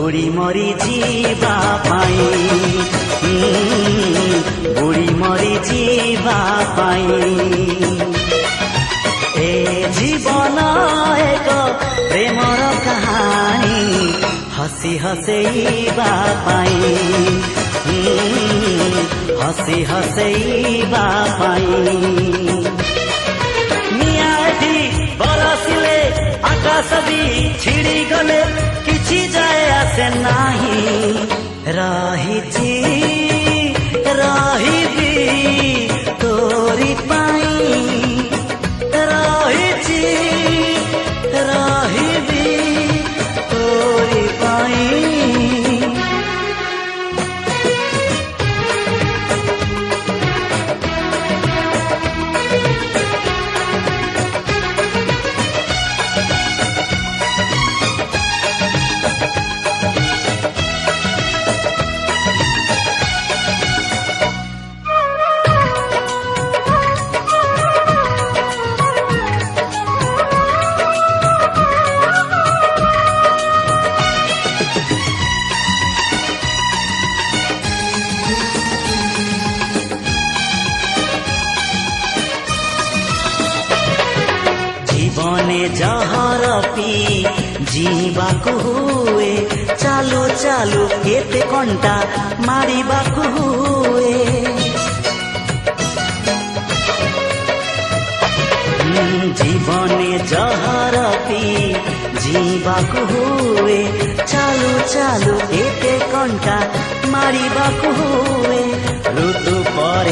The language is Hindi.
बुढ़ी मरी जीवा पाई बुढ़ी मरी जीवा पाई ए जीवन एक प्रेमर कहानी हसी हसैबा पाई हसी हसैबा पाई नियाटी बरसिले आकाश भी छिड़ी गले किछि जाए आसे नाही रहिछि रहिबी तोरी पाई रहिछि रहिबी तोरी पाई जीवने जहर पी जीवाकु हुए चालू चालू केते कंटा मारिबाकु हुए जीवने जहर पी जीवाकु हुए चालू चालू केते कंटा मारिबाकु हुए ऋतु पर